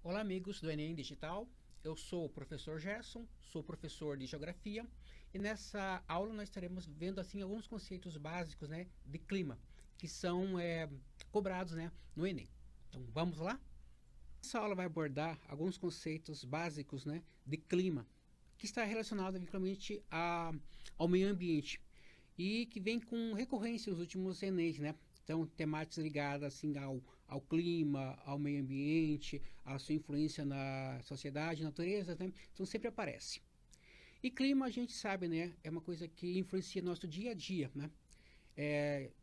Olá, amigos do Enem Digital. Eu sou o professor Gerson, sou professor de Geografia e nessa aula nós estaremos vendo assim alguns conceitos básicos, né, de clima que são cobrados, né, no Enem. Então vamos lá? Essa aula vai abordar alguns conceitos básicos, né, de clima que está relacionado vinculamente ao meio ambiente e que vem com recorrência nos últimos Enems, né? Então, temáticas ligadas assim, ao clima, ao meio ambiente, a sua influência na sociedade, natureza, né? Então sempre aparece. E clima, a gente sabe, né? É uma coisa que influencia nosso dia a dia, né?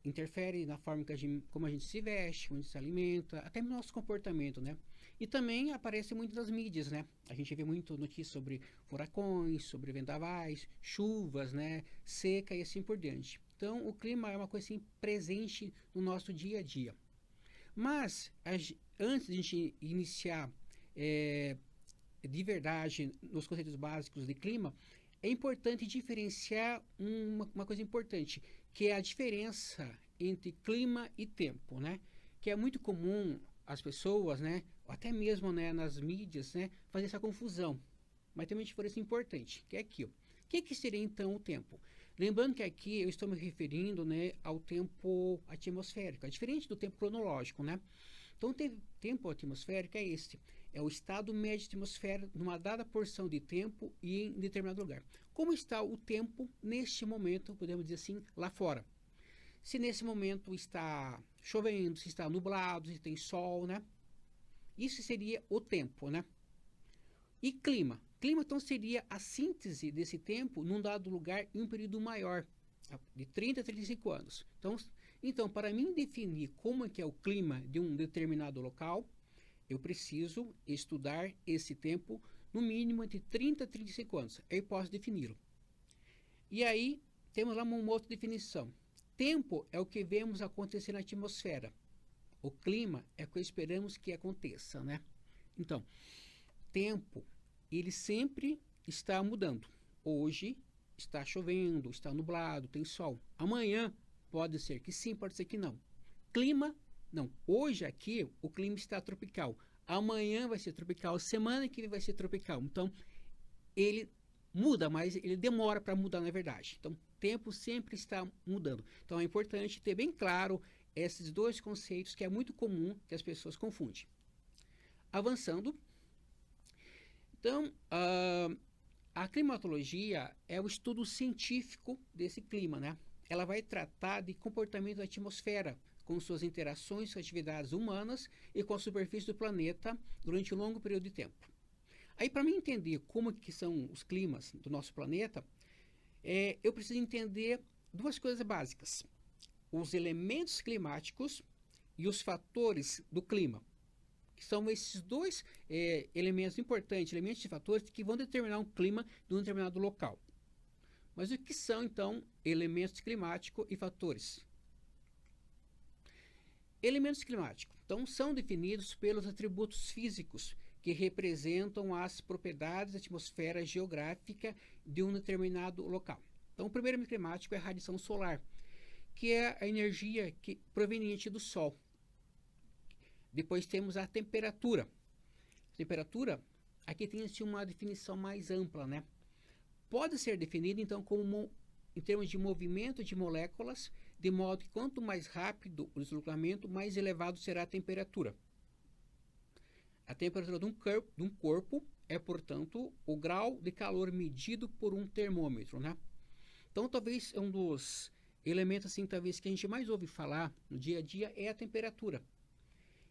Interfere na forma como a gente se veste, como a gente se alimenta, até no nosso comportamento, né? E também aparece muito nas mídias, né? A gente vê muito notícias sobre furacões, sobre vendavais, chuvas, né? Seca e assim por diante. Então, o clima é uma coisa assim presente no nosso dia a dia. Mas, antes de a gente iniciar de verdade nos conceitos básicos de clima, é importante diferenciar uma coisa importante, que é a diferença entre clima e tempo, né? Que é muito comum as pessoas, né, até mesmo, né, nas mídias, né, fazer essa confusão. Mas tem uma diferença importante, que é aqui. O que seria então o tempo? Lembrando que aqui eu estou me referindo, né, ao tempo atmosférico, é diferente do tempo cronológico, né? Então, o tempo atmosférico é este, é o estado médio da atmosfera numa dada porção de tempo e em determinado lugar. Como está o tempo neste momento, podemos dizer assim, lá fora? Se nesse momento está chovendo, se está nublado, se tem sol, né? Isso seria o tempo, né? E clima? Clima, então, seria a síntese desse tempo num dado lugar em um período maior, de 30 a 35 anos. Então, para mim definir como é que é o clima de um determinado local, eu preciso estudar esse tempo no mínimo entre 30 a 35 anos. Eu posso defini-lo. E aí, temos lá uma outra definição. Tempo é o que vemos acontecer na atmosfera. O clima é o que esperamos que aconteça, né? Então, tempo, ele sempre está mudando. Hoje está chovendo, está nublado, tem sol. Amanhã pode ser que sim, pode ser que não. Clima, não. Hoje aqui o clima está tropical. Amanhã vai ser tropical, semana que vem vai ser tropical. Então, ele muda, mas ele demora para mudar, na verdade. Então, tempo sempre está mudando. Então, é importante ter bem claro esses dois conceitos que é muito comum que as pessoas confundem. Avançando. Então, a climatologia é o estudo científico desse clima, né? Ela vai tratar de comportamento da atmosfera, com suas interações com atividades humanas e com a superfície do planeta durante um longo período de tempo. Aí, para mim entender como que são os climas do nosso planeta, eu preciso entender duas coisas básicas: os elementos climáticos e os fatores do clima. Que são esses dois elementos importantes, elementos e fatores que vão determinar um clima de um determinado local. Mas o que são, então, elementos climáticos e fatores? Elementos climáticos, então, são definidos pelos atributos físicos que representam as propriedades da atmosfera geográfica de um determinado local. Então, o primeiro elemento climático é a radiação solar, que é a energia proveniente do Sol. Depois temos a temperatura. Temperatura, aqui tem assim, uma definição mais ampla, né? Pode ser definida, então, como em termos de movimento de moléculas, de modo que quanto mais rápido o deslocamento, mais elevado será a temperatura. A temperatura de um corpo é, portanto, o grau de calor medido por um termômetro, né? Então, talvez um dos elementos assim, talvez que a gente mais ouve falar no dia a dia é a temperatura.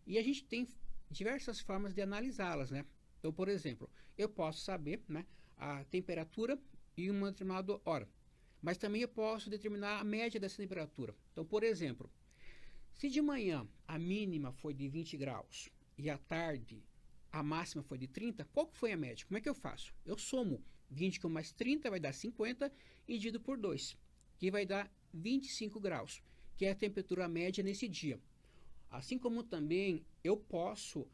E a gente tem diversas formas de analisá-las, né? Então, por exemplo, eu posso saber, né, a temperatura em uma determinada hora, mas também eu posso determinar a média dessa temperatura. Então, por exemplo, se de manhã a mínima foi de 20 graus e à tarde a máxima foi de 30, qual foi a média? Como é que eu faço? Eu somo 20 com mais 30, vai dar 50, e divido por 2, que vai dar 25 graus, que é a temperatura média nesse dia. Assim como também eu posso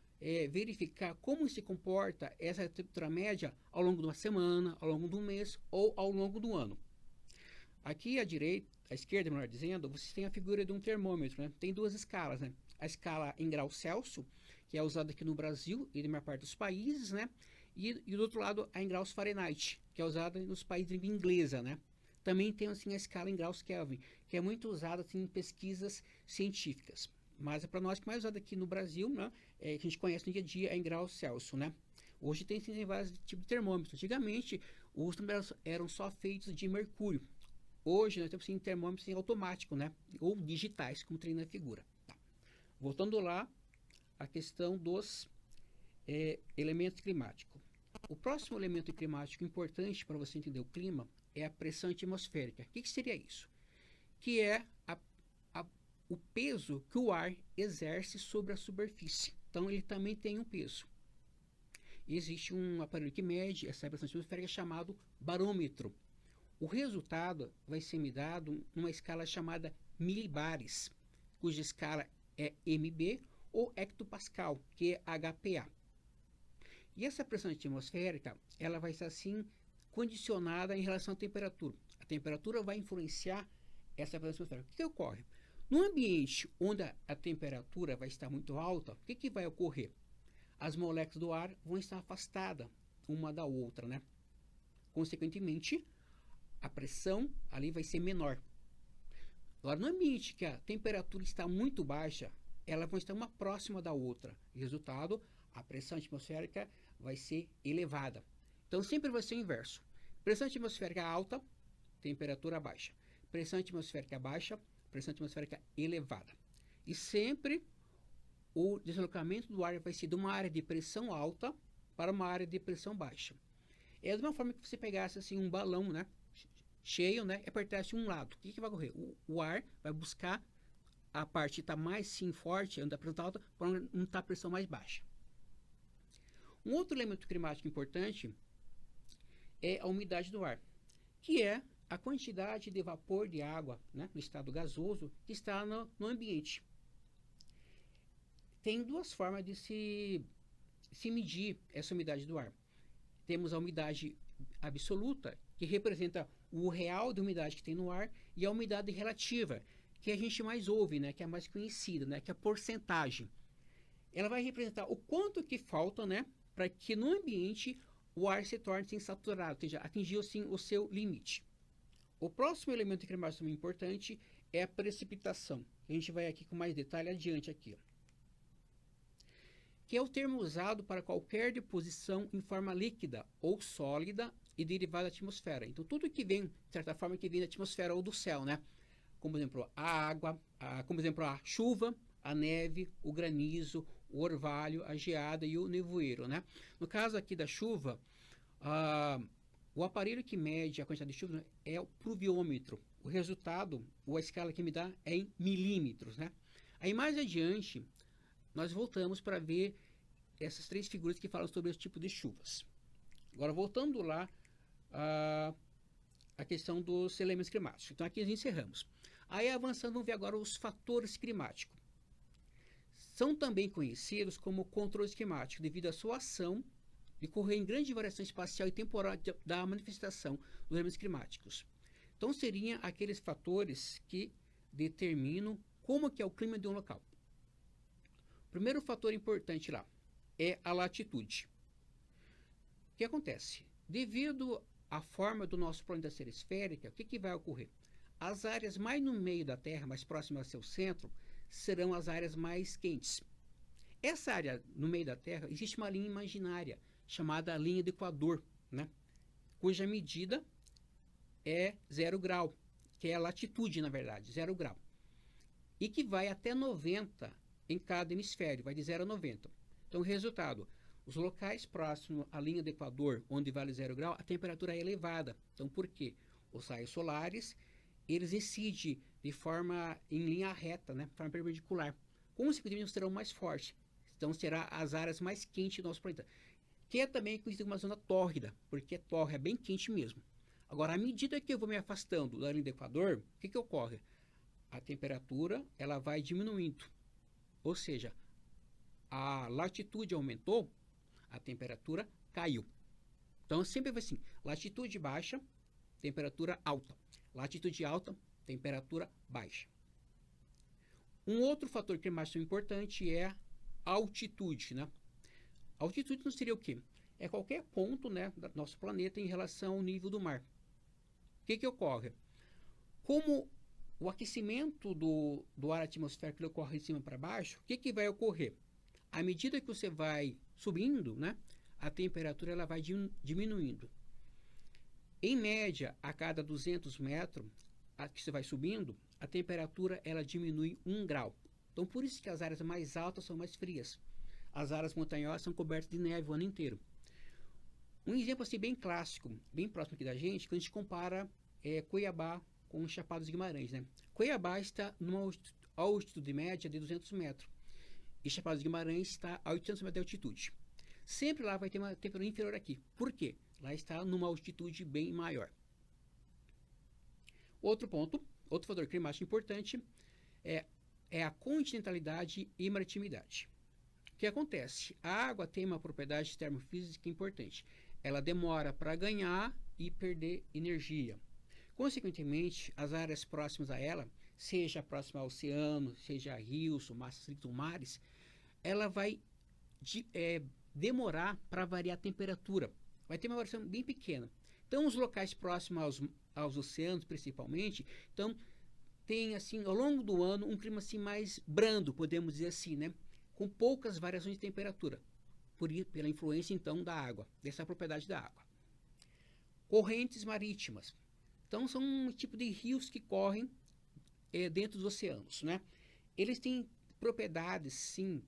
verificar como se comporta essa temperatura média ao longo de uma semana, ao longo de um mês ou ao longo do ano. Aqui à direita, à esquerda, melhor dizendo, você tem a figura de um termômetro, né? Tem duas escalas, né? A escala em grau Celsius, que é usada aqui no Brasil e na maior parte dos países, né? E do outro lado, a em graus Fahrenheit, que é usada nos países de língua inglesa, né? Também tem assim, a escala em graus Kelvin, que é muito usada assim, em pesquisas científicas. Mas para nós, que mais usada aqui no Brasil, né, que a gente conhece no dia a dia, é em graus Celsius, né? Hoje tem vários tipos de termômetros. Antigamente, os termômetros eram só feitos de mercúrio. Hoje, nós temos assim, termômetros automáticos, né? Ou digitais, como tem na figura. Tá. Voltando lá, a questão dos elementos climáticos. O próximo elemento climático importante para você entender o clima é a pressão atmosférica. O que seria isso? Que é o peso que o ar exerce sobre a superfície. Então, ele também tem um peso. Existe um aparelho que mede essa pressão atmosférica chamado barômetro. O resultado vai ser medido numa escala chamada milibares, cuja escala é MB ou hectopascal, que é HPA. E essa pressão atmosférica, ela vai ser assim condicionada em relação à temperatura. A temperatura vai influenciar essa pressão atmosférica. O que ocorre? No ambiente onde a temperatura vai estar muito alta, o que vai ocorrer? As moléculas do ar vão estar afastadas uma da outra, né? Consequentemente, a pressão ali vai ser menor. Agora, no ambiente que a temperatura está muito baixa, elas vão estar uma próxima da outra. Resultado, a pressão atmosférica vai ser elevada. Então, sempre vai ser o inverso. Pressão atmosférica alta, temperatura baixa. Pressão atmosférica baixa, pressão atmosférica elevada. E sempre o deslocamento do ar vai ser de uma área de pressão alta para uma área de pressão baixa. É da mesma forma que você pegasse assim, um balão, né, cheio, né, e apertasse um lado. O que vai ocorrer? O ar vai buscar a parte que está mais sim, forte, onde a pressão está alta, para onde está a pressão mais baixa. Um outro elemento climático importante é a umidade do ar, que é a quantidade de vapor de água, né, no estado gasoso que está no ambiente. Tem duas formas de se medir essa umidade do ar. Temos a umidade absoluta, que representa o real de umidade que tem no ar, e a umidade relativa, que a gente mais ouve, né, que é a mais conhecida, né, que é a porcentagem. Ela vai representar o quanto que falta, né, para que no ambiente o ar se torne assim, saturado, ou seja, atingiu assim, o seu limite. O próximo elemento climático importante é a precipitação. A gente vai aqui com mais detalhe adiante aqui, que é o termo usado para qualquer deposição em forma líquida ou sólida e derivada da atmosfera. Então, tudo que vem, de certa forma, que vem da atmosfera ou do céu, né? Como, por exemplo, a água, como, por exemplo, a chuva, a neve, o granizo, o orvalho, a geada e o nevoeiro, né? No caso aqui da chuva, o aparelho que mede a quantidade de chuva, né, é o pluviômetro. O resultado, ou a escala que me dá, é em milímetros, né? Aí, mais adiante, nós voltamos para ver essas três figuras que falam sobre esse tipo de chuvas. Agora, voltando lá a questão dos elementos climáticos. Então, aqui nós encerramos. Aí, avançando, vamos ver agora os fatores climáticos. São também conhecidos como controles climáticos, devido à sua ação de correr em grande variação espacial e temporal da manifestação dos elementos climáticos. Então, seriam aqueles fatores que determinam como que é o clima de um local. O primeiro fator importante lá é a latitude. O que acontece? Devido à forma do nosso planeta ser esférica, o que vai ocorrer? As áreas mais no meio da Terra, mais próximas ao seu centro, serão as áreas mais quentes. Essa área no meio da Terra, existe uma linha imaginária, chamada linha do Equador, né? Cuja medida é 0 grau, que é a latitude, na verdade, 0 grau. E que vai até 90 em cada hemisfério, vai de 0 a 90. Então, o resultado, os locais próximos à linha do Equador, onde vale 0 grau, a temperatura é elevada. Então, por quê? Os raios solares, eles incidem de forma em linha reta, né? De forma perpendicular. Consequentemente, serão mais fortes. Então, será as áreas mais quentes do nosso planeta. Que é também conhecida como uma zona tórrida, porque é bem quente mesmo. Agora, à medida que eu vou me afastando da linha do Equador, o que ocorre? A temperatura ela vai diminuindo. Ou seja, a latitude aumentou, a temperatura caiu. Então, sempre vai assim, latitude baixa, temperatura alta. Latitude alta, temperatura baixa. Um outro fator climático importante é altitude, né? Altitude não seria o quê? É qualquer ponto, né, do nosso planeta em relação ao nível do mar. O que ocorre? Como o aquecimento do ar atmosférico ocorre de cima para baixo, o que vai ocorrer? À medida que você vai subindo, né, a temperatura ela vai diminuindo. Em média, a cada 200 metros que você vai subindo, a temperatura ela diminui 1 grau. Então, por isso que as áreas mais altas são mais frias. As áreas montanhosas são cobertas de neve o ano inteiro. Um exemplo assim bem clássico, bem próximo aqui da gente, quando a gente compara Cuiabá com os Chapados de Guimarães, né? Cuiabá está numa altitude média de 200 metros e Chapados de Guimarães está a 800 metros de altitude. Sempre lá vai ter uma temperatura inferior aqui. Por quê? Lá está numa altitude bem maior. Outro ponto, outro fator climático importante é a continentalidade e maritimidade. O que acontece? A água tem uma propriedade termofísica importante. Ela demora para ganhar e perder energia. Consequentemente, as áreas próximas a ela, seja próxima ao oceano, seja a rios, massas líquidas, mares, ela vai demorar para variar a temperatura. Vai ter uma variação bem pequena. Então, os locais próximos aos oceanos, principalmente, então, tem, assim, ao longo do ano, um clima assim, mais brando, podemos dizer assim, né? Com poucas variações de temperatura, pela influência, então, da água, dessa propriedade da água. Correntes marítimas. Então, são um tipo de rios que correm dentro dos oceanos, né? Eles têm propriedades, sim,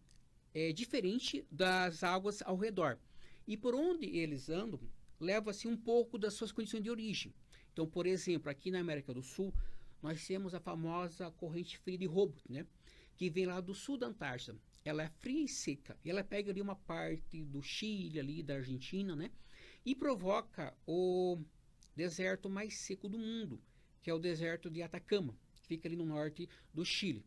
diferente das águas ao redor. E por onde eles andam, leva-se um pouco das suas condições de origem. Então, por exemplo, aqui na América do Sul, nós temos a famosa corrente fria de Humboldt, né? Que vem lá do sul da Antártida. Ela é fria e seca. E ela pega ali uma parte do Chile, ali da Argentina, né? E provoca o deserto mais seco do mundo, que é o deserto de Atacama, que fica ali no norte do Chile.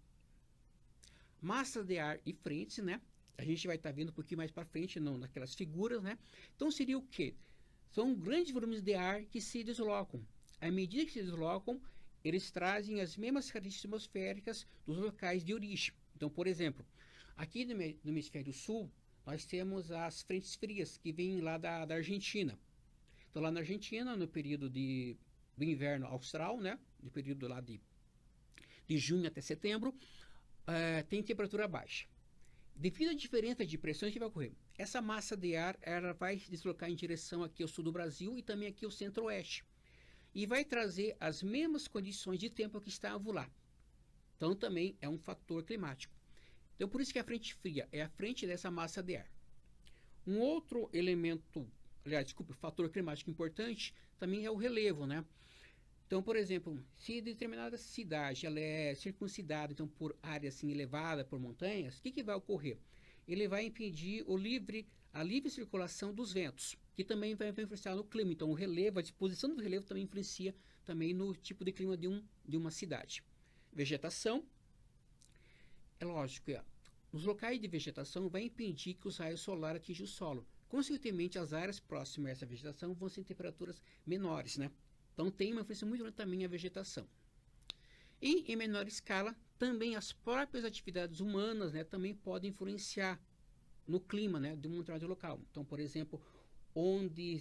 Massa de ar e frentes, né? A gente vai estar vendo um pouquinho mais para frente, não, naquelas figuras, né? Então seria o quê? São grandes volumes de ar que se deslocam. À medida que se deslocam, eles trazem as mesmas características atmosféricas dos locais de origem. Então, por exemplo, aqui no hemisfério sul, nós temos as frentes frias que vêm lá da Argentina. Então, lá na Argentina, no período do inverno austral, né? No período lá de junho até setembro, tem temperatura baixa. Devido à diferença de pressões, o que vai ocorrer? Essa massa de ar ela vai se deslocar em direção aqui ao sul do Brasil e também aqui ao centro-oeste. E vai trazer as mesmas condições de tempo que estavam lá. Então, também é um fator climático. Então, por isso que a frente fria é a frente dessa massa de ar. Um outro elemento, fator climático importante, também é o relevo, né? Então, por exemplo, se determinada cidade ela é circuncidada então, por área assim, elevada, por montanhas, o que vai ocorrer? Ele vai impedir a livre circulação dos ventos, que também vai influenciar no clima. Então, o relevo, a disposição do relevo também influencia também no tipo de clima de uma cidade. Vegetação, é lógico, nos locais de vegetação vai impedir que os raios solares atinjam o solo. Consequentemente, as áreas próximas a essa vegetação vão ser temperaturas menores, né? Então, tem uma influência muito grande também a vegetação. E, em menor escala, também as próprias atividades humanas, né, também podem influenciar no clima, né, de um determinado local. Então, por exemplo, onde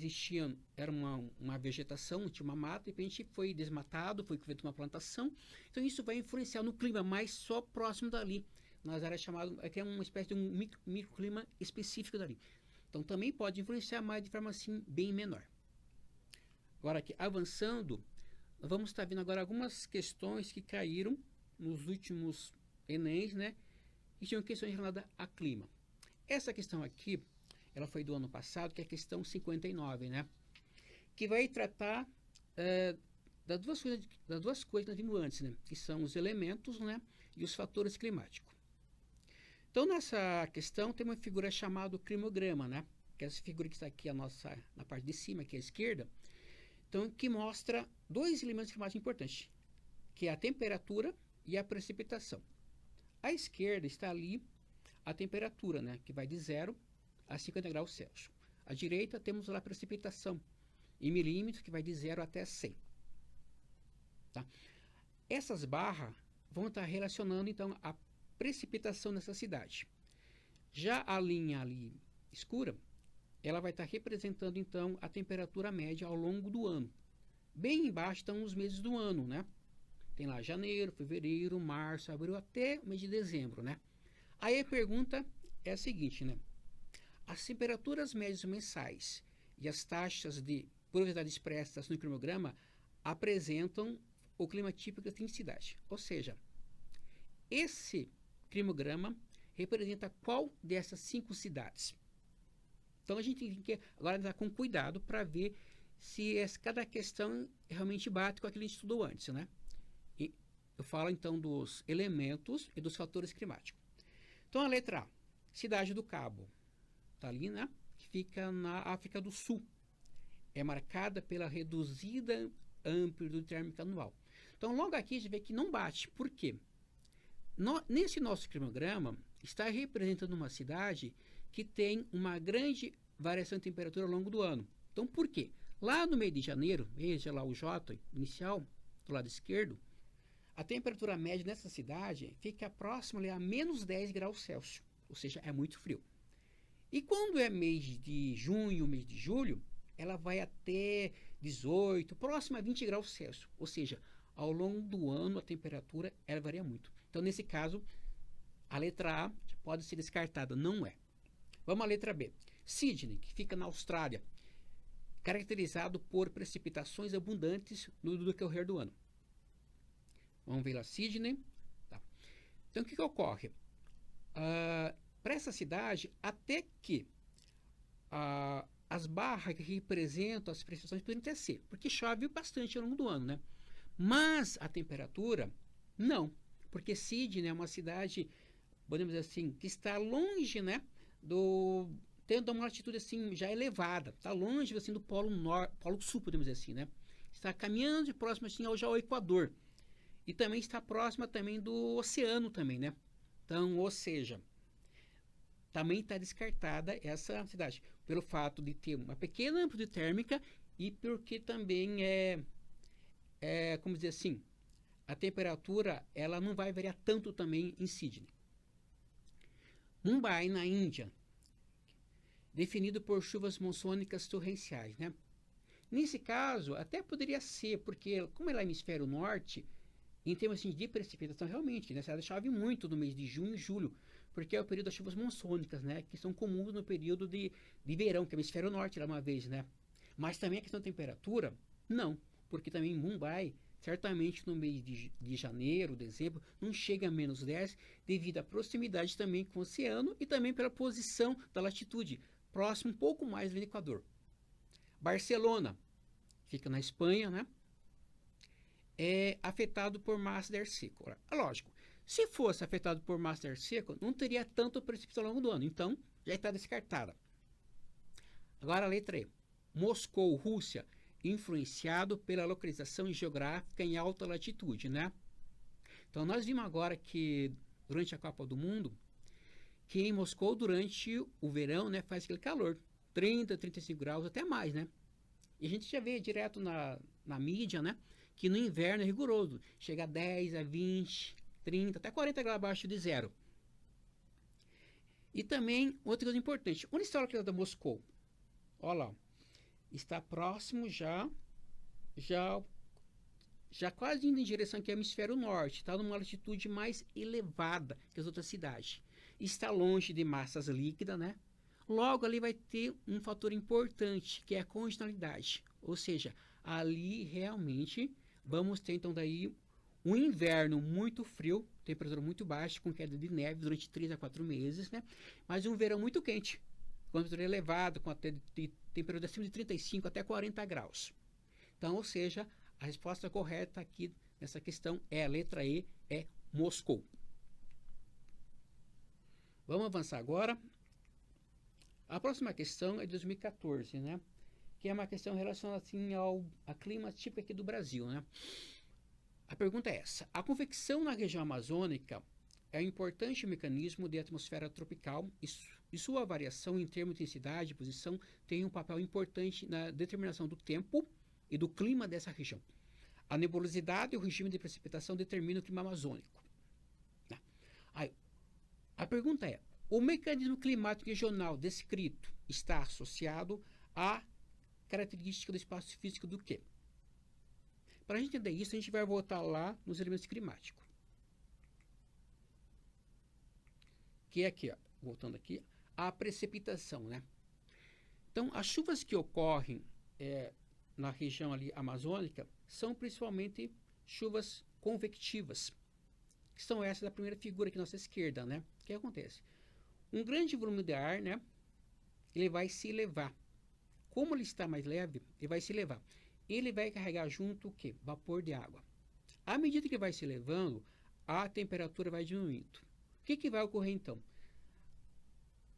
era uma vegetação, tinha uma mata, e de repente foi desmatado, foi feita uma plantação. Então, isso vai influenciar no clima, mas só próximo dali, nas áreas chamadas, que é uma espécie de um microclima específico dali. Então, também pode influenciar, mas de forma assim, bem menor. Agora aqui, avançando, vamos estar vendo agora algumas questões que caíram nos últimos Enems, né? E tinham questões relacionadas a clima. Essa questão aqui, ela foi do ano passado, que é a questão 59, né? Que vai tratar das duas coisas que nós vimos antes, né? Que são os elementos, né? E os fatores climáticos. Então, nessa questão, tem uma figura chamada climograma, né? Que é essa figura que está aqui na parte de cima, aqui à esquerda. Então, que mostra dois elementos climáticos importantes, que é a temperatura e a precipitação. À esquerda está ali a temperatura, né, que vai de 0 a 50 graus Celsius. À direita temos lá a precipitação, em milímetros, que vai de 0 até 100. Tá? Essas barras vão estar relacionando, então, a precipitação nessa cidade. Já a linha ali escura, ela vai estar representando então a temperatura média ao longo do ano. Bem embaixo estão os meses do ano, né? Tem lá janeiro, fevereiro, março, abril, até o mês de dezembro, né? Aí a pergunta é a seguinte, né? As temperaturas médias mensais e as taxas de pluviosidade expressas no climograma apresentam o clima típico da cidade. Ou seja, esse climograma representa qual dessas 5 cidades? Então a gente tem que agora andar com cuidado para ver se cada questão realmente bate com aquilo que a gente estudou antes, né? E eu falo então dos elementos e dos fatores climáticos. Então a letra A, Cidade do Cabo, está ali, né? Que fica na África do Sul. É marcada pela reduzida amplitude térmica anual. Então logo aqui a gente vê que não bate. Por quê? Nesse nosso climograma está representando uma cidade que tem uma grande variação de temperatura ao longo do ano. Então por quê? Lá no mês de janeiro, veja lá o J inicial, do lado esquerdo, a temperatura média nessa cidade fica próxima ali, a menos 10 graus Celsius, ou seja, é muito frio. E quando é mês de junho, mês de julho, ela vai até 18, próxima a 20 graus Celsius, ou seja, ao longo do ano a temperatura ela varia muito. Então nesse caso, a letra A pode ser descartada, não é. Vamos à letra B. Sydney, que fica na Austrália, caracterizado por precipitações abundantes no decorrer do ano. Vamos ver lá, Sydney. Tá. Então, o que ocorre? Para essa cidade, até que as barras que representam as precipitações podem até ser, porque chove bastante ao longo do ano, né? Mas a temperatura, não. Porque Sydney é uma cidade, podemos dizer assim, que está longe, né? Tendo uma altitude assim já elevada, está longe assim do polo sul, podemos dizer assim, né? Está caminhando de próximo assim ao Equador e também está próxima também do oceano também, né? Então, ou seja, também está descartada essa cidade pelo fato de ter uma pequena amplitude térmica e porque também como dizer assim, a temperatura ela não vai variar tanto também em Sydney. Mumbai, na Índia, definido por chuvas monsônicas torrenciais, né? Nesse caso, até poderia ser, porque como é lá no hemisfério norte, em termos assim, de precipitação, realmente, né, chove muito no mês de junho e julho, porque é o período das chuvas monsônicas, né, que são comuns no período de verão, que é o hemisfério norte, lá uma vez, né? Mas também a questão da temperatura, não, porque também em Mumbai, certamente no mês de janeiro, dezembro, não chega a menos 10, devido à proximidade também com o oceano e também pela posição da latitude, próximo um pouco mais do Equador. Barcelona, fica na Espanha, né? É afetado por massa de ar seco. Lógico, se fosse afetado por massa de ar seco, não teria tanto precipitação ao longo do ano, então já está descartada. Agora a letra E. Moscou, Rússia, influenciado pela localização geográfica em alta latitude, né? Então nós vimos agora que durante a Copa do Mundo, que em Moscou durante o verão, né, faz aquele calor, 30, 35 graus, até mais, né? E a gente já vê direto na mídia, né, que no inverno é rigoroso, chega a 10, a 20, 30, até 40 graus abaixo de zero. E também, outra coisa importante, onde está a localidade de Moscou? Olha lá, está próximo já quase indo em direção aqui ao hemisfério norte, está numa altitude mais elevada que as outras cidades. Está longe de massas líquidas, né? Logo ali vai ter um fator importante, que é a condicionalidade. Ou seja, ali realmente vamos ter então daí um inverno muito frio, temperatura muito baixa, com queda de neve durante 3 a 4 meses, né? Mas um verão muito quente, com temperatura elevada, com até temperatura acima de 35 até 40 graus. Então, ou seja, a resposta correta aqui nessa questão é a letra E, é Moscou. Vamos avançar agora. A próxima questão é de 2014, né? Que é uma questão relacionada assim ao clima típico aqui do Brasil, né? A pergunta é essa: a convecção na região amazônica é um importante mecanismo de atmosfera tropical e sua variação em termos de intensidade e posição tem um papel importante na determinação do tempo e do clima dessa região. A nebulosidade e o regime de precipitação determinam o clima amazônico. Aí, a pergunta é: O mecanismo climático regional descrito está associado à característica do espaço físico do quê? Para a gente entender isso, a gente vai voltar lá nos elementos climáticos. Que é aqui, ó, voltando aqui, a precipitação, né? Então, as chuvas que ocorrem na região ali amazônica são principalmente chuvas convectivas, que são essas da primeira figura aqui à nossa esquerda, né? O que acontece? Um grande volume de ar, né? Ele vai se elevar. Como ele está mais leve, ele vai se elevar. Ele vai carregar junto o quê? Vapor de água. À medida que vai se elevando, a temperatura vai diminuindo. O que vai ocorrer então?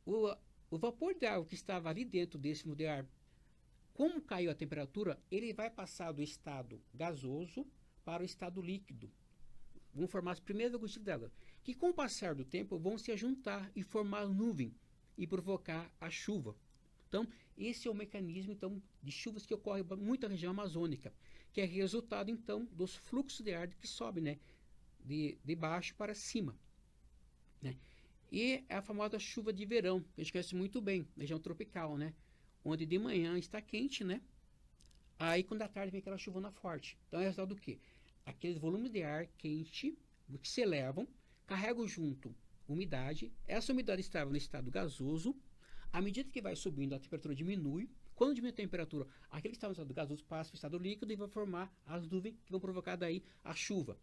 O vapor de água que estava ali dentro desse volume de ar, como caiu a temperatura, ele vai passar do estado gasoso para o estado líquido. Vão formar as primeiras gotículas d'água, que com o passar do tempo vão se juntar e formar nuvem e provocar a chuva. Então, esse é o mecanismo então, de chuvas que ocorre muito na região amazônica, que é resultado então dos fluxos de ar que sobem, né, de baixo para cima, né? E a famosa chuva de verão, que a gente conhece muito bem, região tropical, né? Onde de manhã está quente, né? Aí quando à tarde vem aquela chuvona forte. Então é resultado do quê? Aqueles volumes de ar quente que se elevam, carregam junto umidade. Essa umidade estava no estado gasoso. À medida que vai subindo, a temperatura diminui. Quando diminui a temperatura, aquele que estava no estado gasoso passa para o estado líquido e vai formar as nuvens que vão provocar daí a chuva.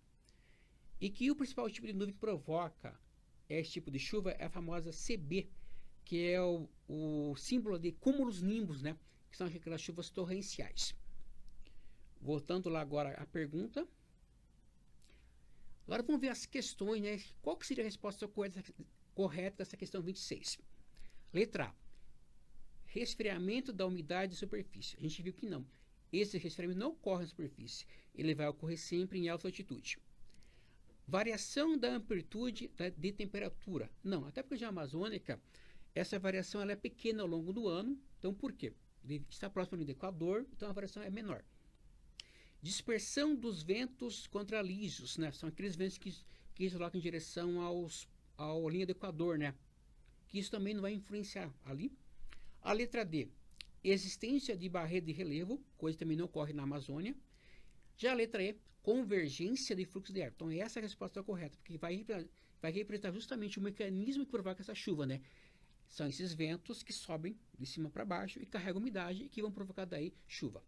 E que o principal tipo de nuvem que provoca esse tipo de chuva é a famosa CB, que é o símbolo de cúmulos nimbus, né? Que são aquelas chuvas torrenciais. Voltando lá agora à pergunta. Agora vamos ver as questões, né? Qual que seria a resposta correta dessa questão 26? Letra A. Resfriamento da umidade de superfície. A gente viu que não. Esse resfriamento não ocorre na superfície. Ele vai ocorrer sempre em alta altitude. Variação da amplitude de temperatura. Não, até porque na amazônica, essa variação ela é pequena ao longo do ano. Então, por quê? Ele está próximo do Equador, então a variação é menor. Dispersão dos ventos contralígios, né? São aqueles ventos que se deslocam em direção à linha do Equador, né? Que isso também não vai influenciar ali. A letra D, existência de barreira de relevo, coisa que também não ocorre na Amazônia. Já a letra E, convergência de fluxo de ar. Então essa é a resposta correta, porque vai representar justamente o mecanismo que provoca essa chuva, né? São esses ventos que sobem de cima para baixo e carregam umidade e que vão provocar daí chuva.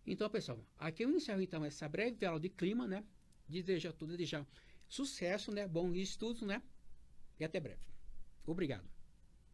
Então, pessoal, aqui eu encerro então essa breve aula de clima, né? Desejo a todos sucesso, né? Bons estudos, né? E até breve. Obrigado.